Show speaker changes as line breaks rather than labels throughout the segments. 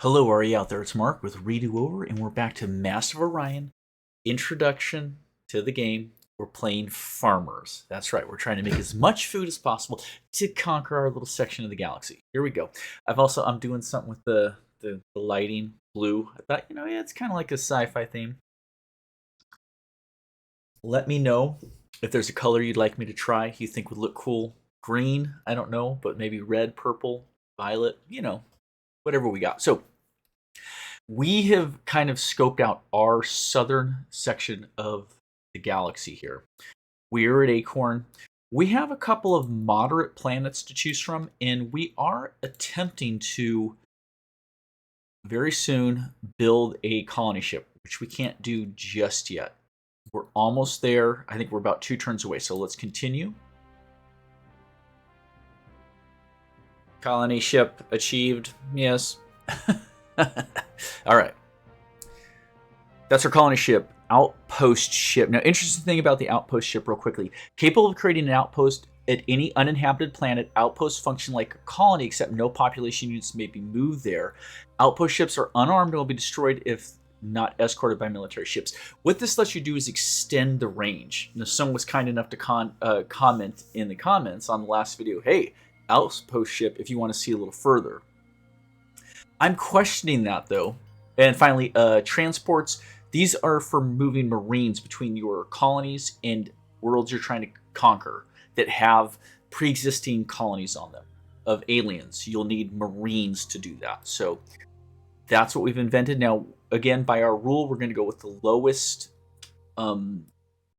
Hello, are you out there? It's Mark with Redo Over, and we're back to Master of Orion. Introduction to the game. We're playing farmers. That's right. We're trying to make as much food as possible to conquer our little section of the galaxy. Here we go. I'm doing something with the lighting blue. I thought, yeah, it's kind of like a sci-fi theme. Let me know if there's a color you'd like me to try. You think would look cool. Green, I don't know, but maybe red, purple, violet. Whatever we got. So we have kind of scoped out our southern section of the galaxy here. We're at Acorn. We have a couple of moderate planets to choose from, and we are attempting to very soon build a colony ship, which we can't do just yet. We're almost there. I think we're about 2 turns away, so let's continue. Colony ship achieved. Yes. All right. That's our colony ship, outpost ship. Now, interesting thing about the outpost ship, real quickly. Capable of creating an outpost at any uninhabited planet, outposts function like a colony, except no population units may be moved there. Outpost ships are unarmed and will be destroyed if not escorted by military ships. What this lets you do is extend the range. Now, someone was kind enough to comment in the comments on the last video, hey, outpost ship if you want to see a little further. I'm questioning that, though. And finally, transports. These are for moving Marines between your colonies and worlds you're trying to conquer that have pre-existing colonies on them of aliens. You'll need Marines to do that. So that's what we've invented. Now, again, by our rule, we're going to go with the lowest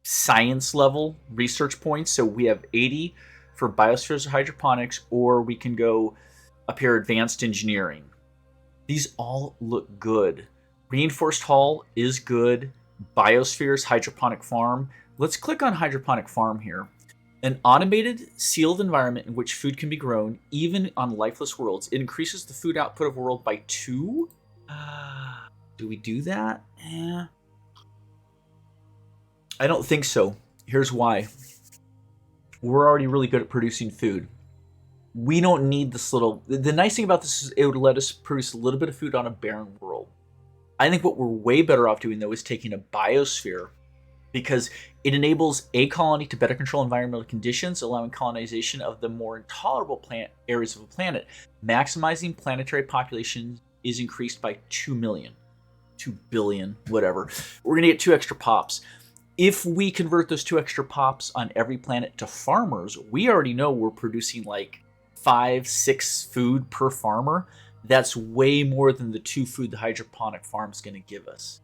science level research points. So we have 80 for biospheres or hydroponics, or we can go up here, advanced engineering. These all look good. Reinforced hull is good. Biospheres, hydroponic farm. Let's click on hydroponic farm here. An automated, sealed environment in which food can be grown, even on lifeless worlds. It increases the food output of a world by 2. Do we do that? I don't think so. Here's why. We're already really good at producing food. We don't need this little... The nice thing about this is it would let us produce a little bit of food on a barren world. I think what we're way better off doing, though, is taking a biosphere, because it enables a colony to better control environmental conditions, allowing colonization of the more intolerable areas of a planet. Maximizing planetary population is increased by 2 million. 2 billion, whatever. We're going to get 2 extra pops. If we convert those 2 extra pops on every planet to farmers, we already know we're producing like 5, 6 food per farmer. That's way more than the 2 food the hydroponic farm is going to give us.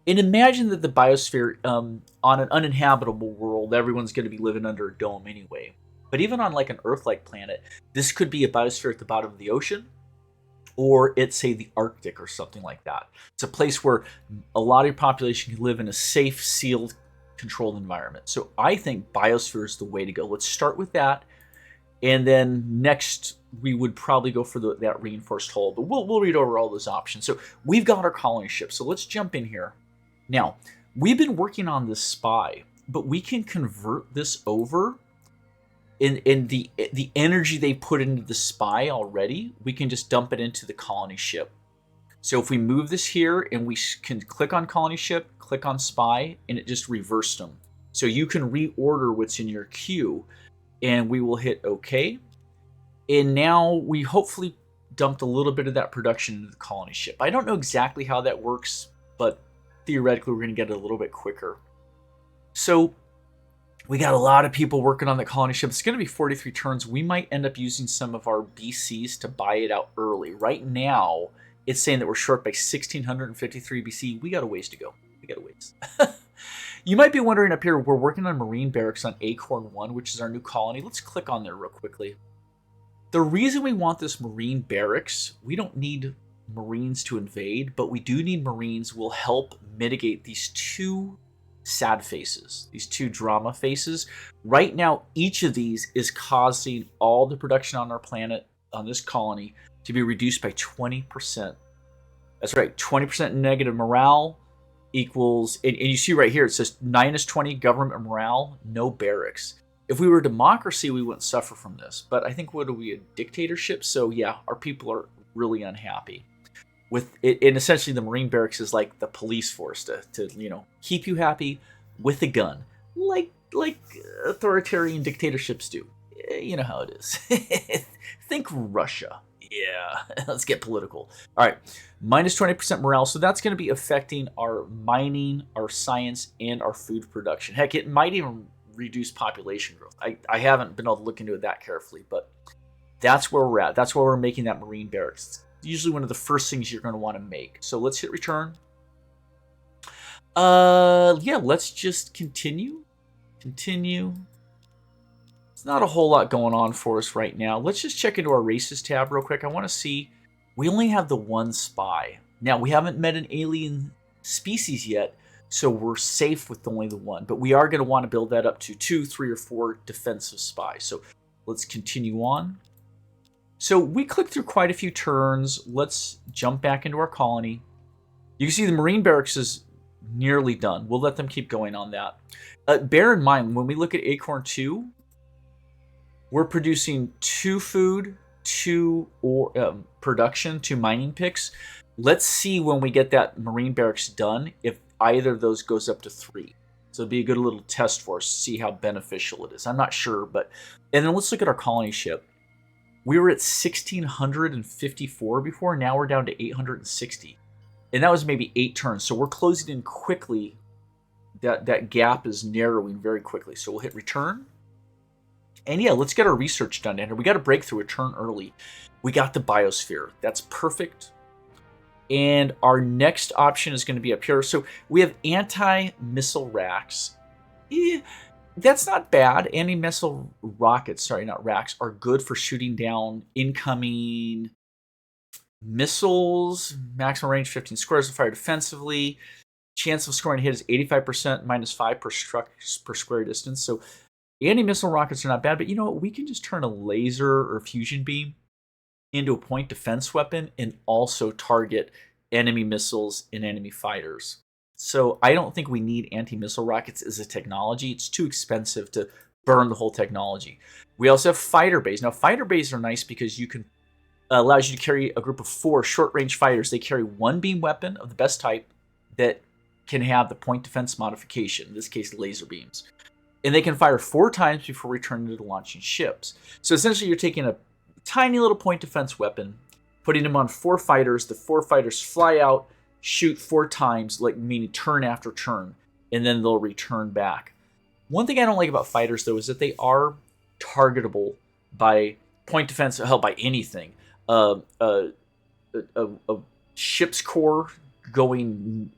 And imagine that the biosphere, on an uninhabitable world, everyone's going to be living under a dome anyway. But even on like an Earth-like planet, this could be a biosphere at the bottom of the ocean, or it's, say, the Arctic or something like that. It's a place where a lot of your population can live in a safe, sealed, controlled environment. So I think biosphere is the way to go. Let's start with that. And then next, we would probably go for that reinforced hull. But we'll read over all those options. So we've got our colony ship. So let's jump in here. Now, we've been working on this spy, but we can convert this over. In the energy they put into the spy already, we can just dump it into the colony ship. So if we move this here and we can click on colony ship, click on spy, and it just reversed them. So you can reorder what's in your queue. And we will hit OK. And now we hopefully dumped a little bit of that production into the colony ship. I don't know exactly how that works, but theoretically we're going to get it a little bit quicker. So we got a lot of people working on the colony ship. It's going to be 43 turns. We might end up using some of our BCs to buy it out early. Right now, it's saying that we're short by 1,653 BC. We got a ways to go. We got a ways. You might be wondering up here, we're working on Marine Barracks on Acorn 1, which is our new colony. Let's click on there real quickly. The reason we want this Marine Barracks, we don't need Marines to invade, but we do need Marines who will help mitigate these 2 sad faces, these 2 drama faces. Right now, each of these is causing all the production on our planet, on this colony, to be reduced by 20%. That's right, 20% negative morale equals, and you see right here, it says -20 government morale, no barracks. If we were a democracy, we wouldn't suffer from this. But I think, what are we, a dictatorship? So yeah, our people are really unhappy. with it, and essentially the Marine barracks is like the police force to keep you happy with a gun, like authoritarian dictatorships do. You know how it is. Think Russia. Yeah, let's get political. All right, minus 20% morale. So that's going to be affecting our mining, our science, and our food production. Heck, it might even reduce population growth. I haven't been able to look into it that carefully, but that's where we're at. That's why we're making that Marine barracks. It's usually one of the first things you're going to want to make. So let's hit return. Yeah, let's just continue. Continue. There's not a whole lot going on for us right now. Let's just check into our races tab real quick. I want to see. We only have the one spy. Now, we haven't met an alien species yet, so we're safe with only the one. But we are going to want to build that up to 2, 3, or 4 defensive spies. So let's continue on. So we clicked through quite a few turns. Let's jump back into our colony. You can see the Marine barracks is nearly done. We'll let them keep going on that. Bear in mind, when we look at Acorn 2, we're producing 2 food, 2 production, 2 mining picks. Let's see when we get that Marine barracks done if either of those goes up to 3. So it'd be a good little test for us to see how beneficial it is. I'm not sure, but... And then let's look at our colony ship. We were at 1,654 before. Now we're down to 860. And that was maybe 8 turns. So we're closing in quickly. That gap is narrowing very quickly. So we'll hit return. And yeah, let's get our research done. And we got a breakthrough a turn early. We got the biosphere. That's perfect. And our next option is going to be up here. So we have anti-missile racks. That's not bad. Anti-missile rockets, sorry, not racks, are good for shooting down incoming missiles. Maximum range 15 squares to fire defensively. Chance of scoring a hit is 85%, minus 5 per square distance. So anti-missile rockets are not bad, but you know what? We can just turn a laser or fusion beam into a point defense weapon and also target enemy missiles and enemy fighters. So I don't think we need anti-missile rockets as a technology. It's too expensive to burn the whole technology. We also have fighter bays. Now, fighter bays are nice because you can allows you to carry a group of 4 short-range fighters. They carry 1 beam weapon of the best type that can have the point defense modification, in this case, laser beams. And they can fire 4 times before returning to launching ships. So essentially, you're taking a tiny little point defense weapon, putting them on 4 fighters. The 4 fighters fly out, shoot 4 times, like meaning turn after turn, and then they'll return back. One thing I don't like about fighters, though, is that they are targetable by point defense, hell, by anything. A ship's core going,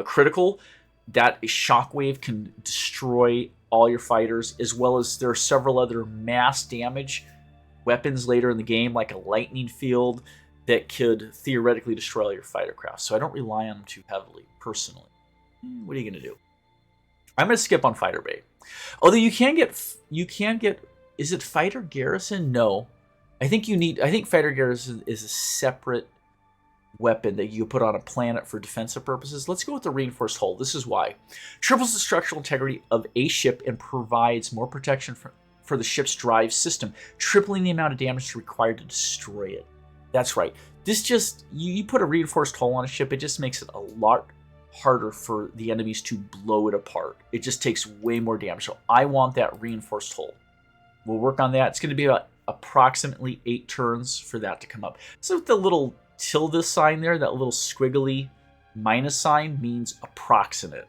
critical, that a shockwave can destroy all your fighters, as well as there are several other mass damage weapons later in the game, like a lightning field, that could theoretically destroy all your fighter craft. So I don't rely on them too heavily, personally. What are you going to do? I'm going to skip on fighter bay. Although you can get, is it fighter garrison? No. I think fighter garrison is a separate weapon that you put on a planet for defensive purposes. Let's go with the reinforced hull. This is why. Triples the structural integrity of a ship and provides more protection for the ship's drive system, tripling the amount of damage required to destroy it. That's right. This just, you put a reinforced hull on a ship, it just makes it a lot harder for the enemies to blow it apart. It just takes way more damage. So I want that reinforced hull. We'll work on that. It's going to be about approximately 8 turns for that to come up. So with the little tilde sign there, that little squiggly minus sign means approximate.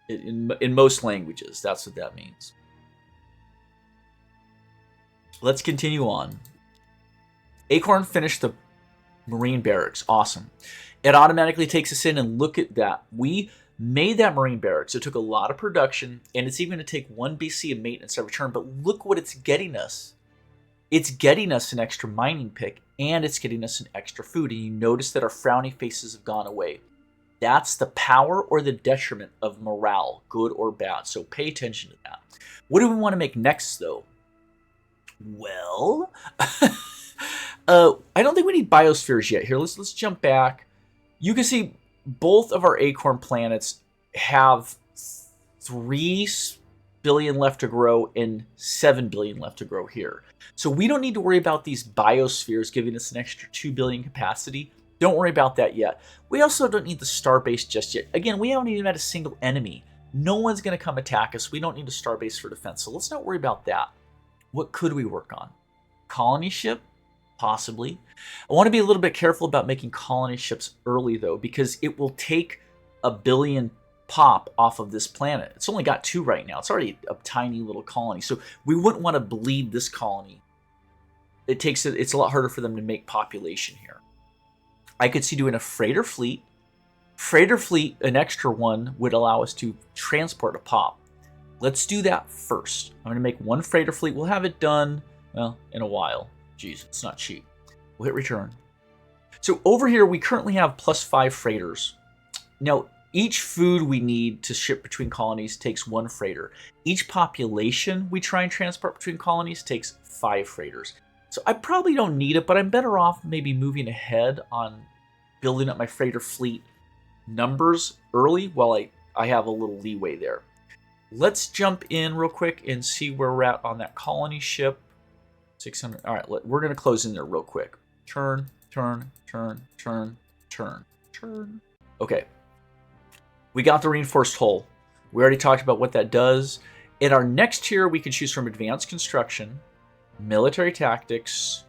In most languages, that's what that means. Let's continue on. Acorn finished the Marine barracks. Awesome. It automatically takes us in, and look at that. We made that Marine barracks. It took a lot of production, and it's even going to take 1 BC of maintenance every turn, but look what it's getting us. It's getting us an extra mining pick, and it's getting us an extra food, and you notice that our frowny faces have gone away. That's the power or the detriment of morale, good or bad, so pay attention to that. What do we want to make next, though? Well, I don't think we need biospheres yet. Here, let's jump back. You can see both of our acorn planets have 3 billion left to grow and 7 billion left to grow here. So we don't need to worry about these biospheres giving us an extra 2 billion capacity Don't worry about that yet. We also don't need the star base just yet. Again, we haven't even met a single enemy. No one's going to come attack us. We don't need a star base for defense, so let's not worry about that. What could we work on? Colony ship? Possibly. I want to be a little bit careful about making colony ships early, though, because it will take a billion pop off of this planet. It's only got 2 right now. It's already a tiny little colony, so we wouldn't want to bleed this colony. It's a lot harder for them to make population here. I could see doing a freighter fleet. Freighter fleet, an extra one, would allow us to transport a pop. Let's do that first. I'm going to make 1 freighter fleet. We'll have it done, well, in a while. Jeez, it's not cheap. We'll hit return. So over here, we currently have +5 freighters. Now, each food we need to ship between colonies takes 1 freighter. Each population we try and transport between colonies takes 5 freighters. So I probably don't need it, but I'm better off maybe moving ahead on building up my freighter fleet numbers early while I have a little leeway there. Let's jump in real quick and see where we're at on that colony ship. 600. All right, we're going to close in there real quick. Turn, turn, turn, turn, turn, turn. Okay. We got the reinforced hull. We already talked about what that does. In our next tier, we can choose from advanced construction, military tactics,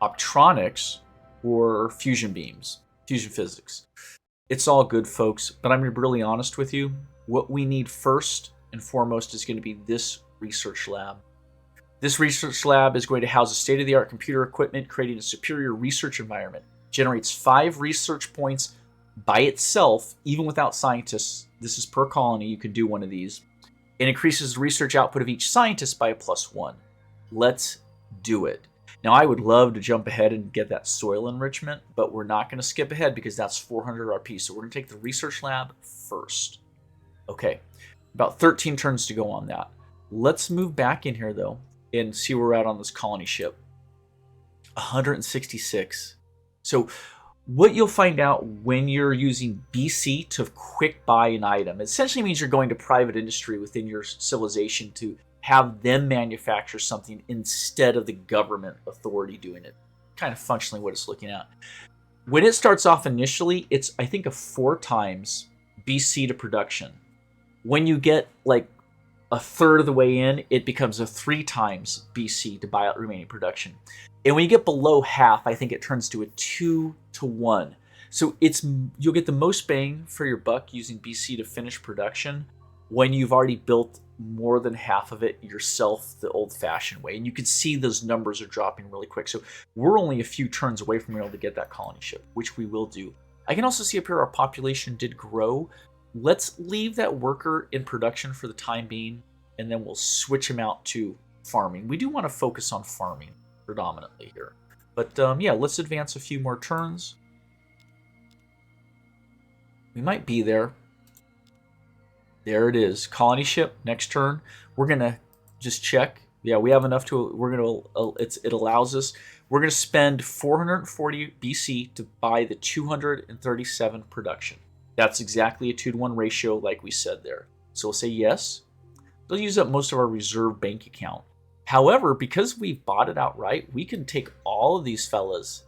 optronics, or fusion beams, fusion physics. It's all good, folks, but I'm going to be really honest with you. What we need first and foremost is going to be this research lab. This research lab is going to house a state-of-the-art computer equipment, creating a superior research environment. Generates 5 research points by itself, even without scientists. This is per colony. You can do one of these. It increases the research output of each scientist by a +1. Let's do it. Now, I would love to jump ahead and get that soil enrichment, but we're not going to skip ahead because that's 400 RP. So we're going to take the research lab first. Okay, about 13 turns to go on that. Let's move back in here, though, and see where we're at on this colony ship. 166. So what you'll find out when you're using BC to quick buy an item, it essentially means you're going to private industry within your civilization to have them manufacture something instead of the government authority doing it. Kind of functionally what it's looking at. When it starts off initially, it's, I think, a 4 times BC to production. When you get like a third of the way in, it becomes a 3 times BC to buy out remaining production. And when you get below half, I think it turns to a 2 to 1. So you'll get the most bang for your buck using BC to finish production when you've already built more than half of it yourself the old-fashioned way. And you can see those numbers are dropping really quick. So we're only a few turns away from being able to get that colony ship, which we will do. I can also see up here our population did grow. Let's leave that worker in production for the time being, and then we'll switch him out to farming. We do want to focus on farming predominantly here. But yeah, let's advance a few more turns. We might be there. There it is. Colony ship, next turn. We're going to just check. Yeah, we have enough to, it allows us. We're going to spend 440 BC to buy the 237 production. That's exactly a 2-to-1 ratio like we said there. So we'll say yes. They'll use up most of our reserve bank account. However, because we've bought it outright, we can take all of these fellas,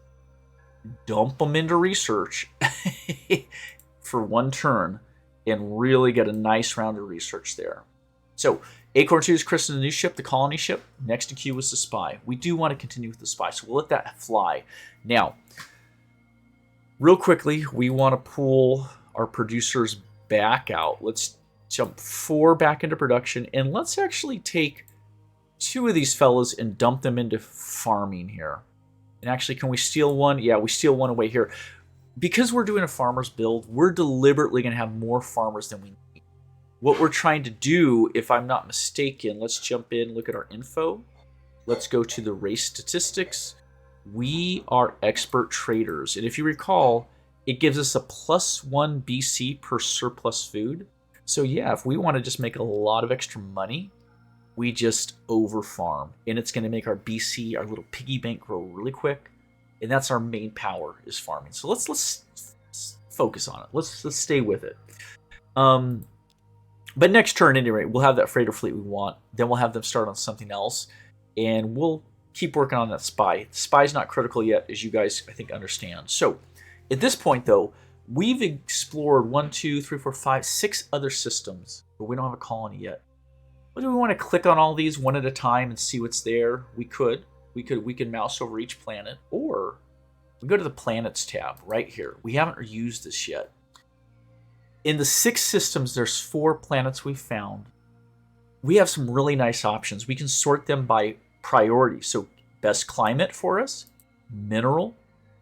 dump them into research for 1 turn, and really get a nice round of research there. So, Acorn 2 is christened the new ship, the colony ship. Next in queue was the spy. We do want to continue with the spy, so we'll let that fly. Now, real quickly, we want to pull our producers back out. Let's jump 4 back into production, and let's actually take 2 of these fellas and dump them into farming here. And actually, can we steal 1? Yeah, we steal 1 away here. Because we're doing a farmer's build, we're deliberately going to have more farmers than we need. What we're trying to do, if I'm not mistaken, let's jump in, look at our info. Let's go to the race statistics. We are expert traders. And if you recall, it gives us a +1 BC per surplus food. So yeah, if we want to just make a lot of extra money, we just over farm. And it's going to make our BC, our little piggy bank, grow really quick. And that's our main power, is farming. So let's focus on it. Let's stay with it. But next turn, at any rate, we'll have that freighter fleet we want. Then we'll have them start on something else. And we'll keep working on that spy. The spy's not critical yet, as you guys, I think, understand. So At this point, though, we've explored 1, 2, 3, 4, 5, 6 other systems, but we don't have a colony yet. Well, do we want to click on all these one at a time and see what's there? We could. We can mouse over each planet, or we go to the Planets tab right here. We haven't used this yet. In the 6 systems, there's 4 planets we found. We have some really nice options. We can sort them by priority. So best climate for us, mineral,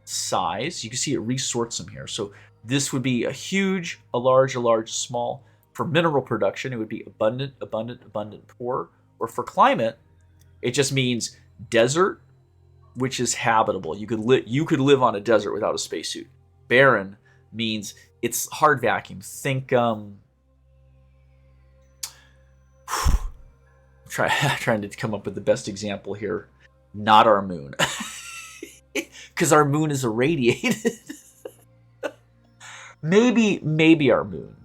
size. You can see it resorts them here. So this would be a huge, a large, small. For mineral production, it would be abundant, abundant, abundant, poor. Or for climate, it just means desert, which is habitable. You could live on a desert without a spacesuit. Barren means it's hard vacuum. Think trying to come up with the best example here. Not our moon, because our moon is irradiated. maybe our moon.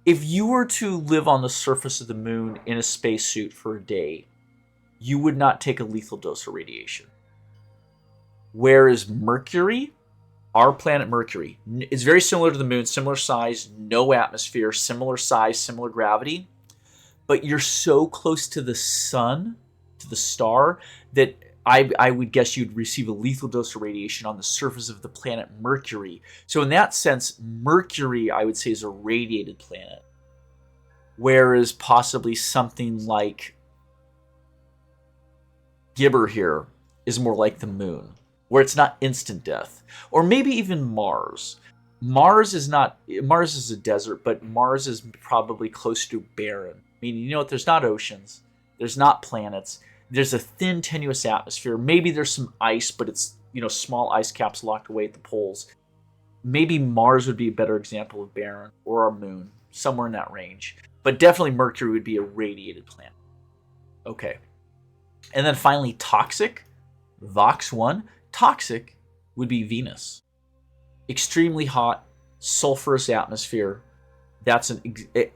If you were to live on the surface of the moon in a spacesuit for a day, you would not take a lethal dose of radiation. Whereas Mercury, our planet Mercury, is very similar to the moon, similar size, no atmosphere, similar size, similar gravity, but you're so close to the sun, to the star, that I would guess you'd receive a lethal dose of radiation on the surface of the planet Mercury. So in that sense, Mercury, I would say, is a radiated planet. Whereas possibly something like Gibber here is more like the moon, where it's not instant death. Or maybe even Mars. Mars is a desert, but Mars is probably close to barren. Meaning, you know what, there's not oceans, there's not planets, there's a thin, tenuous atmosphere. Maybe there's some ice, but it's, small ice caps locked away at the poles. Maybe Mars would be a better example of barren, or our moon, somewhere in that range. But definitely Mercury would be a radiated planet. Okay. And then finally, toxic. Vox 1. Toxic would be Venus. Extremely hot, sulfurous atmosphere. That's an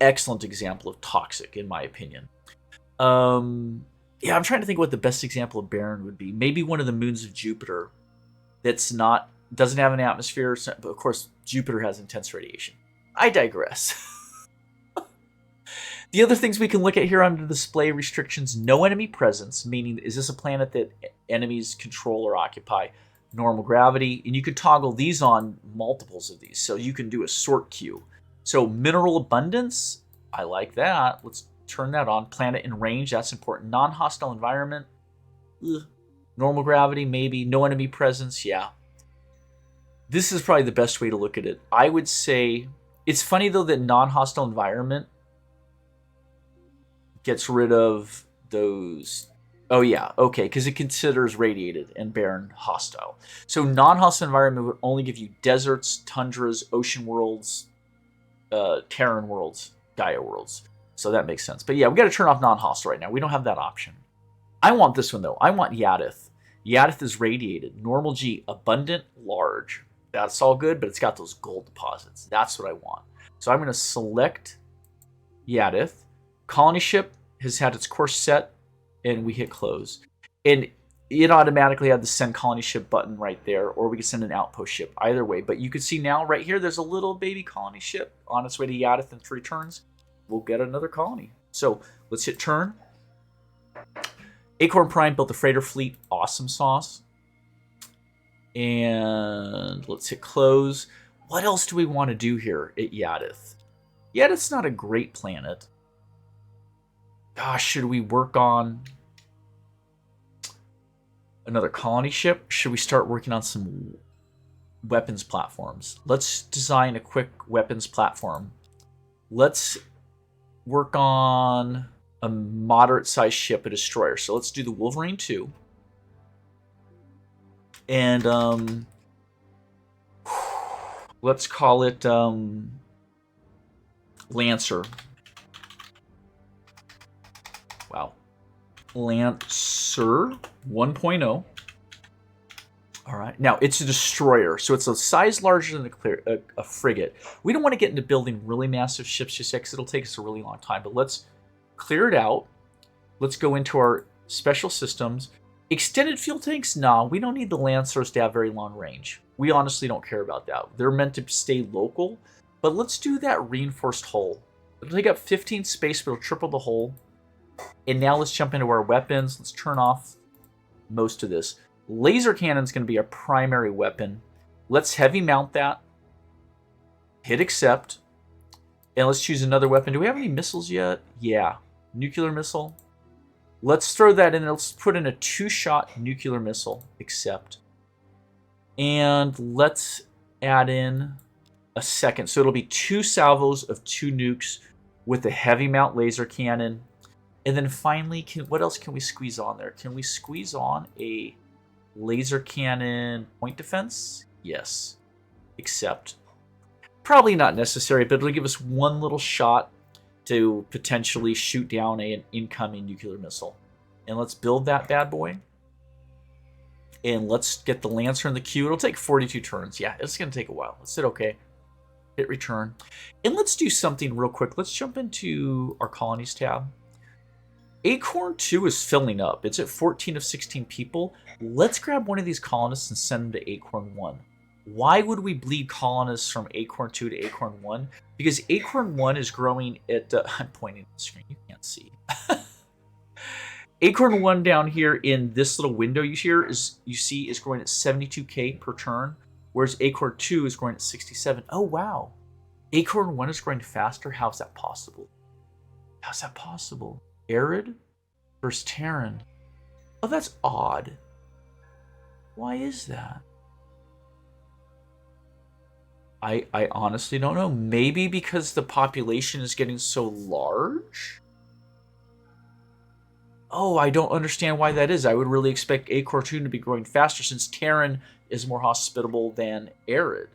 excellent example of toxic, in my opinion. I'm trying to think what the best example of barren would be. Maybe one of the moons of Jupiter doesn't have an atmosphere. But of course, Jupiter has intense radiation. I digress. The other things we can look at here under display restrictions: no enemy presence, meaning is this a planet that enemies control or occupy? Normal gravity, and you could toggle these on multiples of these, so you can do a sort queue. So mineral abundance, I like that. Let's turn that on. Planet in range, that's important. Non-hostile environment, normal gravity, maybe. No enemy presence, yeah. This is probably the best way to look at it. I would say, it's funny though that non-hostile environment gets rid of those. Oh yeah, okay, because it considers radiated and barren hostile. So non-hostile environment would only give you deserts, tundras, ocean worlds, Terran worlds, Gaia worlds. So that makes sense. But yeah, we got to turn off non-hostile right now. We don't have that option. I want this one though. I want Yadith. Yadith is radiated. Normal G, abundant, large. That's all good, but it's got those gold deposits. That's what I want. So I'm going to select Yadith. Colony ship has had its course set, and we hit close. And it automatically had the send colony ship button right there, or we could send an outpost ship, either way. But you can see now right here, there's a little baby colony ship on its way to Yadith in 3 turns. We'll get another colony. So let's hit turn. Acorn Prime built the freighter fleet. Awesome sauce. And let's hit close. What else do we want to do here at Yadith? Yadith's not a great planet. Gosh, should we work on another colony ship? Should we start working on some weapons platforms? Let's design a quick weapons platform. Let's work on a moderate-sized ship, a destroyer. So let's do the Wolverine 2. And let's call it Lancer. Wow. Lancer 1.0. All right. Now, it's a destroyer, so it's a size larger than a frigate. We don't want to get into building really massive ships just yet, because it'll take us a really long time. But let's clear it out. Let's go into our special systems. Extended fuel tanks? Nah, we don't need the Lancers to have very long range. We honestly don't care about that. They're meant to stay local, but let's do that reinforced hull. It'll take up 15 space, but it'll triple the hull. And now let's jump into our weapons. Let's turn off most of this. Laser cannon's going to be our primary weapon. Let's heavy mount that. Hit accept. And let's choose another weapon. Do we have any missiles yet? Yeah. Nuclear missile. Let's throw that in. Let's put in a 2-shot nuclear missile. Accept. And let's add in a second. So it'll be 2 salvos of 2 nukes with a heavy mount laser cannon. And then finally, what else can we squeeze on there? Can we squeeze on a laser cannon point defense? Yes. Accept. Probably not necessary, but it'll give us one little shot to potentially shoot down an incoming nuclear missile. And let's build that bad boy. And let's get the Lancer in the queue. It'll take 42 turns. Yeah, it's going to take a while. Let's hit OK. Hit return. And let's do something real quick. Let's jump into our colonies tab. Acorn 2 is filling up. It's at 14 of 16 people. Let's grab one of these colonists and send them to Acorn 1. Why would we bleed colonists from Acorn 2 to Acorn 1? Because Acorn 1 is growing at... I'm pointing at the screen. You can't see. Acorn 1 down here in this little window you see is growing at 72k per turn, whereas Acorn 2 is growing at 67. Oh, wow. Acorn 1 is growing faster? How's that possible? How's that possible? Arid versus Terran. Oh, that's odd. Why is that? I honestly don't know. Maybe because the population is getting so large? Oh, I don't understand why that is. I would really expect Acorn 2 to be growing faster since Terran is more hospitable than Arid.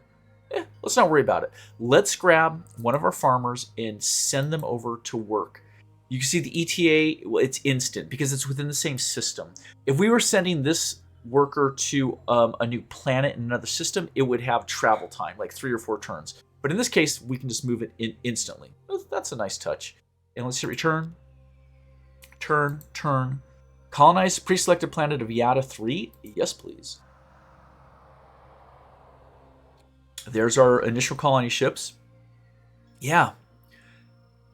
Let's not worry about it. Let's grab one of our farmers and send them over to work. You can see the ETA, well, it's instant because it's within the same system. If we were sending this worker to a new planet in another system, it would have travel time, like 3 or 4 turns. But in this case, we can just move it instantly. That's a nice touch. And let's hit return. Turn. Colonize pre-selected planet of Yada 3. Yes, please. There's our initial colony ships. Yeah.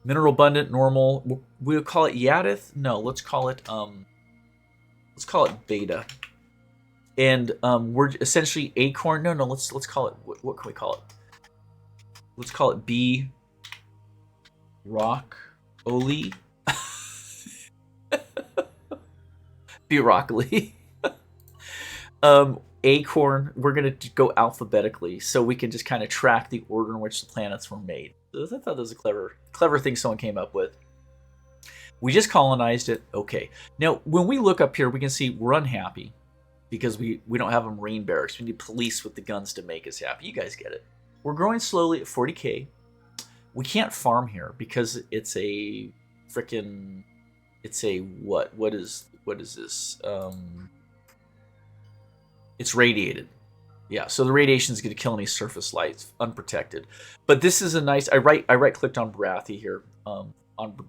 Mineral abundant, normal. We'll call it Yadith. No, let's call it Beta. And we're essentially Acorn. No, let's call it. What can we call it? Let's call it B. Rock Oli. B. Rockly. Acorn. We're gonna go alphabetically so we can just kind of track the order in which the planets were made. I thought that was a clever thing someone came up with. We just colonized it. Okay. Now, when we look up here, we can see we're unhappy because we don't have a Marine barracks. We need police with the guns to make us happy. You guys get it. We're growing slowly at 40k. We can't farm here because it's a frickin'... It's a what? What is this? It's radiated. Yeah, so the radiation is going to kill any surface lights, unprotected. But this is a nice... I right-clicked on Barathi here, on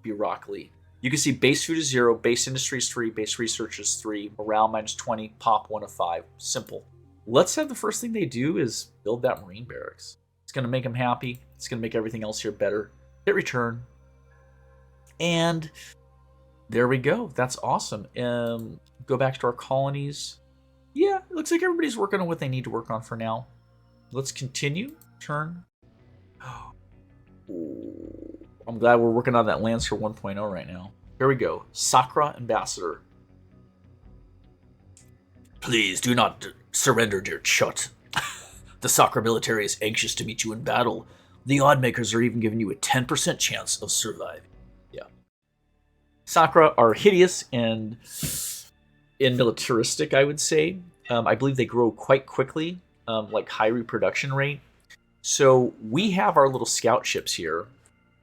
Bureaucracy. You can see base food is 0, base industry is 3, base research is 3, morale -20, pop 1 of 5. Simple. Let's have the first thing they do is build that Marine barracks. It's going to make them happy. It's going to make everything else here better. Hit return. And there we go. That's awesome. Go back to our colonies. Yeah, it looks like everybody's working on what they need to work on for now. Let's continue. Turn. I'm glad we're working on that Lancer 1.0 right now. Here we go. Sakra Ambassador. Please do not surrender, dear Chut. The Sakra military is anxious to meet you in battle. The Oddmakers are even giving you a 10% chance of surviving. Yeah. Sakra are hideous and militaristic, I would say. I believe they grow quite quickly, like high reproduction rate. So we have our little scout ships here.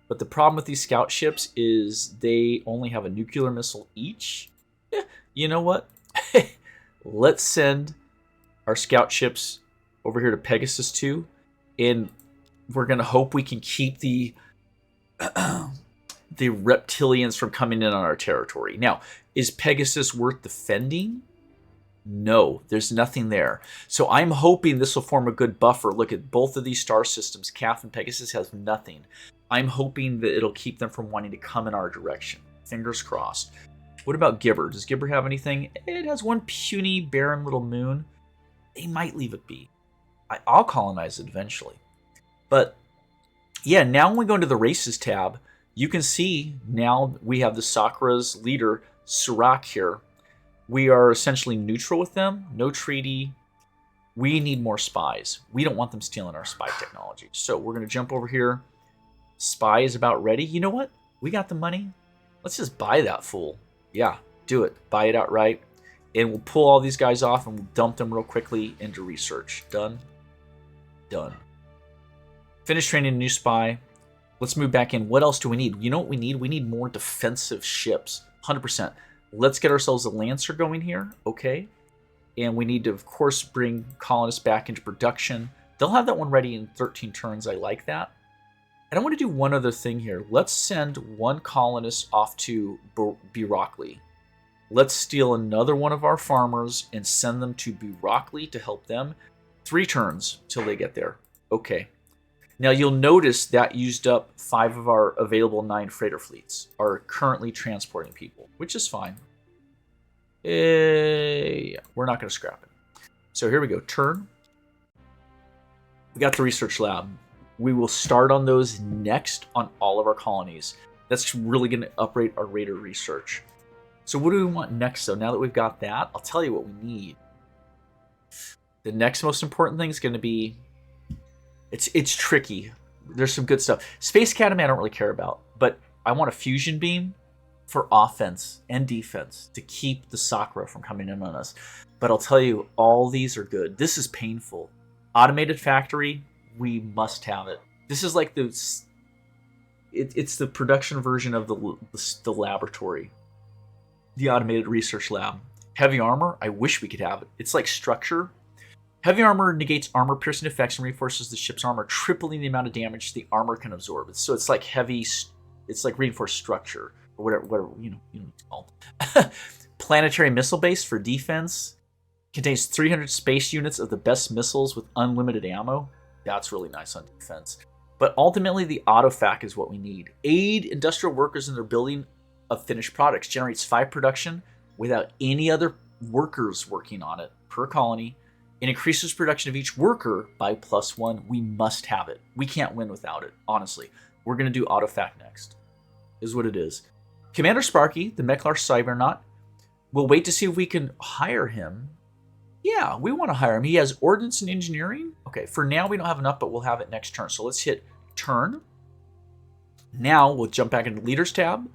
But the problem with these scout ships is they only have a nuclear missile each. You know what? Let's send our scout ships over here to Pegasus 2. And we're going to hope we can keep the reptilians from coming in on our territory. Now, is Pegasus worth defending? No, there's nothing there. So I'm hoping this will form a good buffer. Look at both of these star systems. Calf and Pegasus has nothing. I'm hoping that it'll keep them from wanting to come in our direction. Fingers crossed. What about Gibber? Does Gibber have anything? It has one puny, barren little moon. They might leave it be. I'll colonize it eventually. But yeah, now when we go into the races tab, you can see now we have the Sakura's leader, Surak, here. We are essentially neutral with them. No treaty. We need more spies. We don't want them stealing our spy technology. So we're going to jump over here. Spy is about ready. You know what? We got the money. Let's just buy that fool. Yeah, do it. Buy it outright. And we'll pull all these guys off and we'll dump them real quickly into research. Done. Done. Finish training a new spy. Let's move back in. What else do we need? You know what we need? We need more defensive ships. 100%. Let's get ourselves a Lancer going here. Okay. And we need to, of course, bring colonists back into production. They'll have that one ready in 13 turns. I like that. And I want to do one other thing here. Let's send one colonist off to Burakli. Let's steal another one of our farmers and send them to Burakli to help them. 3 turns till they get there. Okay. Now you'll notice that used up 5 of our available 9 freighter fleets are currently transporting people, which is fine. Yeah, we're not going to scrap it. So here we go. Turn. We got the research lab. We will start on those next on all of our colonies. That's really going to upgrade our rate of research. So what do we want next, though? Now that we've got that, I'll tell you what we need. The next most important thing is going to be... It's tricky. There's some good stuff. Space Academy I don't really care about, but I want a fusion beam for offense and defense to keep the Sakura from coming in on us. But I'll tell you, all these are good. This is painful. Automated factory, we must have it. This is like it's the production version of the laboratory. The automated research lab. Heavy armor, I wish we could have it. It's like structure. Heavy armor negates armor-piercing effects and reinforces the ship's armor, tripling the amount of damage the armor can absorb. So it's like it's like reinforced structure, or whatever you know it's called. Planetary missile base for defense. Contains 300 space units of the best missiles with unlimited ammo. That's really nice on defense. But ultimately, the autofac is what we need. Aid industrial workers in their building of finished products. Generates 5 production without any other workers working on it per colony. It increases production of each worker by +1. We must have it. We can't win without it, honestly. We're going to do autofac next, is what it is. Commander Sparky, the Meklar Cybernaut, we'll wait to see if we can hire him. Yeah, we want to hire him. He has ordnance and engineering. Okay, for now we don't have enough, but we'll have it next turn. So let's hit turn. Now we'll jump back into Leaders tab.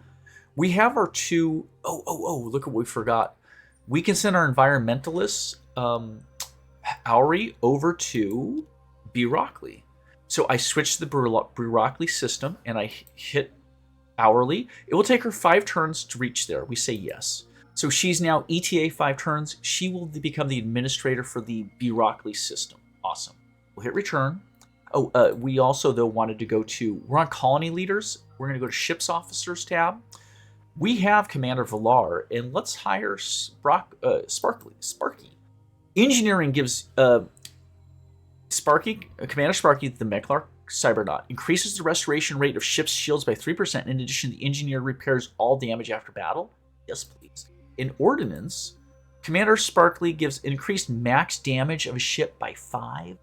We have our 2... Oh, look at what we forgot. We can send our environmentalists... Auri over to Burakli. So I switched to the Burakli system and I hit hourly. It will take her 5 turns to reach there. We say yes. So she's now ETA 5 turns. She will become the administrator for the Burakli system. Awesome. We'll hit return. We also, though, wanted to go to... We're on colony leaders. We're going to go to ships officers tab. We have Commander Valar, and let's hire Sparky. Engineering gives Commander Sparky, the Meklar Cybernaut, increases the restoration rate of ships' shields by 3%. In addition, the engineer repairs all damage after battle. Yes, please. In Ordnance, Commander Sparkly gives increased max damage of a ship by 5.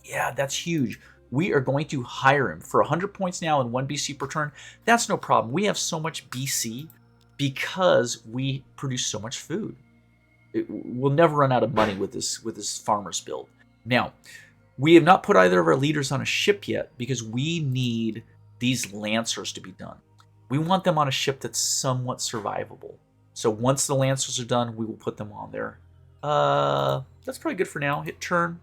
Yeah, that's huge. We are going to hire him for 100 points now and 1 BC per turn. That's no problem. We have so much BC because we produce so much food. We'll never run out of money with this farmer's build. Now, we have not put either of our leaders on a ship yet because we need these Lancers to be done. We want them on a ship that's somewhat survivable. So once the Lancers are done, we will put them on there. That's probably good for now. Hit turn.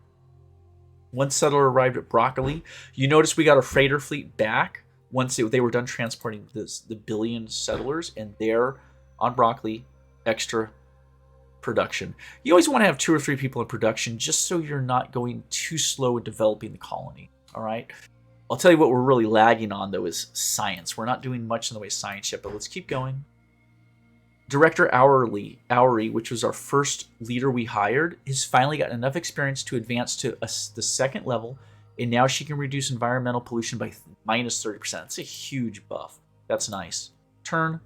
1 settler arrived at Broccoli. You notice we got our freighter fleet back once they were done transporting the billion settlers, and there on Broccoli, extra production. You always want to have 2 or 3 people in production just so you're not going too slow in developing the colony. All right. I'll tell you what we're really lagging on, though, is science. We're not doing much in the way of science yet, but let's keep going. Director Oury, which was our first leader we hired, has finally gotten enough experience to advance to the second level, and now she can reduce environmental pollution by minus 30%. That's a huge buff. That's nice. Turn.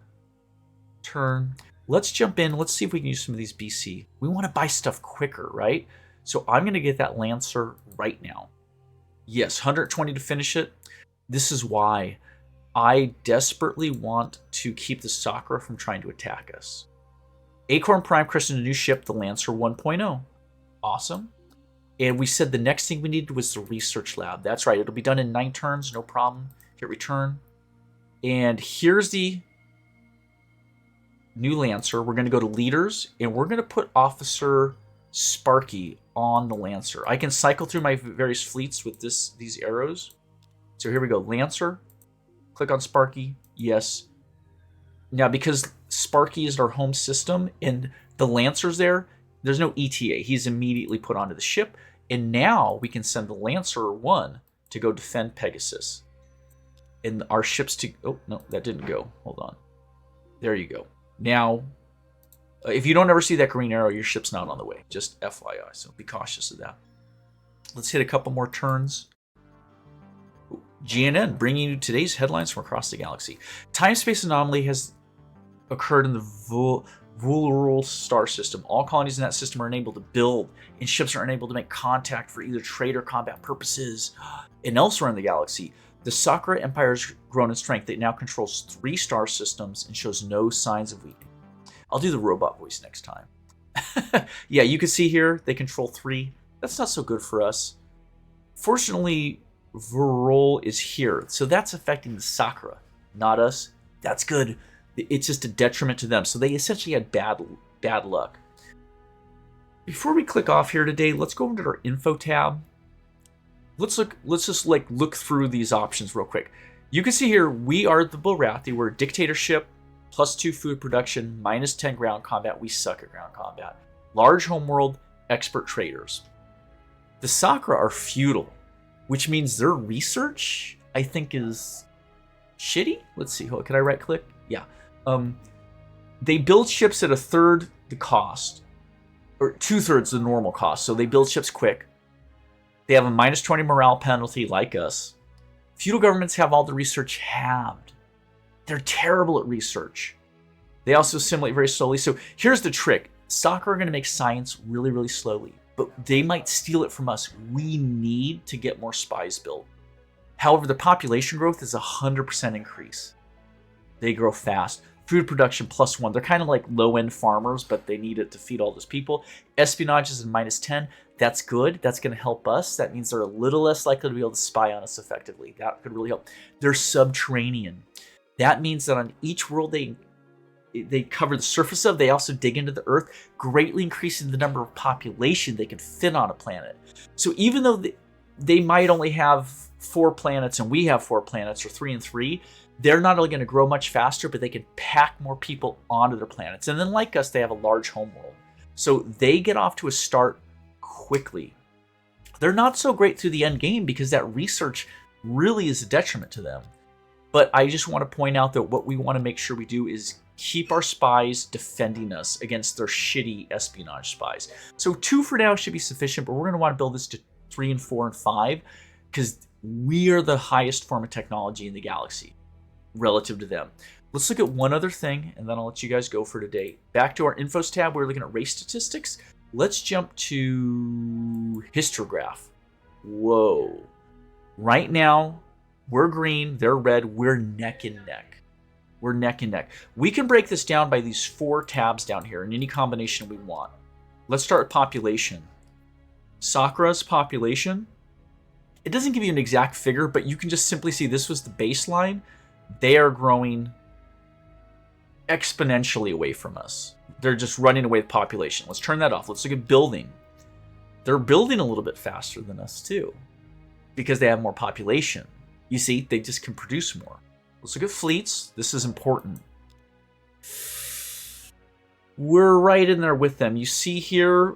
Let's jump in. Let's see if we can use some of these BC. We want to buy stuff quicker, right? So I'm going to get that Lancer right now. Yes, 120 to finish it. This is why I desperately want to keep the Sakura from trying to attack us. Acorn Prime christened a new ship, the Lancer 1.0. Awesome. And we said the next thing we needed was the research lab. That's right. It'll be done in 9 turns. No problem. Hit return. And here's the new Lancer. We're going to go to leaders, and we're going to put Officer Sparky on the Lancer. I can cycle through my various fleets with these arrows. So here we go. Lancer. Click on Sparky. Yes. Now, because Sparky is our home system and the Lancer's there's no ETA. He's immediately put onto the ship. And now we can send the Lancer 1 to go defend Pegasus. And our ships to... Oh, no, that didn't go. Hold on. There you go. Now, if you don't ever see that green arrow, your ship's not on the way. Just FYI, so be cautious of that. Let's hit a couple more turns. GNN, bringing you today's headlines from across the galaxy. Time-space anomaly has occurred in the Vulnerable star system. All colonies in that system are unable to build, and ships are unable to make contact for either trade or combat purposes. And elsewhere in the galaxy, the Sakura Empire has grown in strength. It now controls 3 star systems and shows no signs of weakening. I'll do the robot voice next time. Yeah, you can see here, they control 3. That's not so good for us. Fortunately, Virol is here, so that's affecting the Sakura, not us. That's good. It's just a detriment to them. So they essentially had bad luck. Before we click off here today, let's go into our info tab. Let's just look through these options real quick. You can see here we are the Borathi. We're a dictatorship, +2 food production, -10 ground combat. We suck at ground combat. Large homeworld, expert traders. The Sakura are feudal, which means their research, I think, is shitty. Let's see. Can I right click? Yeah. They build ships at 1/3 the cost, or 2/3 the normal cost. So they build ships quick. They have a -20 morale penalty like us. Feudal governments have all the research halved. They're terrible at research. They also assimilate very slowly. So here's the trick. Sakura are going to make science really, really slowly, but they might steal it from us. We need to get more spies built. However, the population growth is 100% increase. They grow fast. Food production +1. They're kind of like low-end farmers, but they need it to feed all those people. Espionage is in -10. That's good. That's going to help us. That means they're a little less likely to be able to spy on us effectively. That could really help. They're subterranean. That means that on each world they cover the surface of, they also dig into the earth, greatly increasing the number of population they can fit on a planet. So even though they might only have 4 planets and we have 4 planets, or 3 and 3, they're not only going to grow much faster, but they can pack more people onto their planets. And then like us, they have a large homeworld. So they get off to a start quickly. They're not so great through the end game because that research really is a detriment to them. But I just want to point out that what we want to make sure we do is keep our spies defending us against their shitty espionage spies. So 2 for now should be sufficient, but we're going to want to build this to 3 and 4 and 5 because we are the highest form of technology in the galaxy relative to them. Let's look at one other thing, and then I'll let you guys go for today. Back to our infos tab, we're looking at race statistics. Let's jump to histograph. Whoa. Right now, we're green, they're red, we're neck and neck. We're neck and neck. We can break this down by these 4 tabs down here in any combination we want. Let's start with population. Sakura's population. It doesn't give you an exact figure, but you can just simply see this was the baseline. They are growing exponentially away from us. They're just running away with population. Let's turn that off. Let's look at building. They're building a little bit faster than us too because they have more population. You see, they just can produce more. Let's look at fleets. This is important. We're right in there with them. You see here,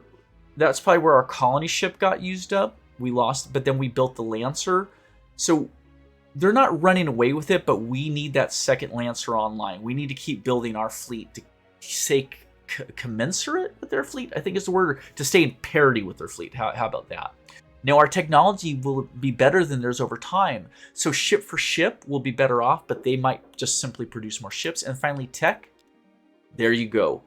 that's probably where our colony ship got used up. We lost, but then we built the Lancer. So they're not running away with it, but we need that second Lancer online. We need to keep building our fleet say commensurate with their fleet, I think is the word, to stay in parity with their fleet. How about that? Now, our technology will be better than theirs over time. So ship for ship will be better off, but they might just simply produce more ships. And finally, tech. There you go.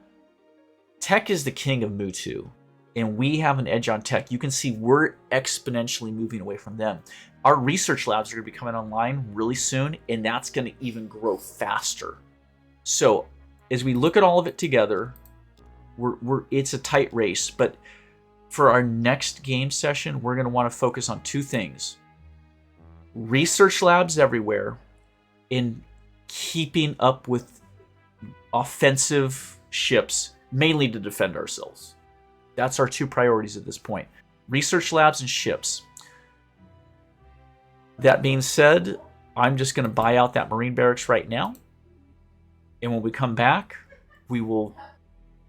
Tech is the king of Mutu, and we have an edge on tech. You can see we're exponentially moving away from them. Our research labs are going to be coming online really soon, and that's going to even grow faster. So as we look at all of it together, it's a tight race, but for our next game session, we're going to want to focus on two things. Research labs everywhere, and keeping up with offensive ships, mainly to defend ourselves. That's our two priorities at this point. Research labs and ships. That being said, I'm just going to buy out that Marine barracks right now. And when we come back, we will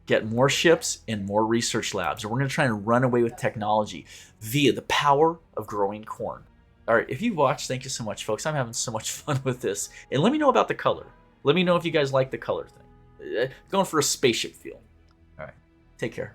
get more ships and more research labs. And we're going to try and run away with technology via the power of growing corn. All right, if you've watched, thank you so much, folks. I'm having so much fun with this. And let me know about the color. Let me know if you guys like the color thing. Going for a spaceship feel. All right, take care.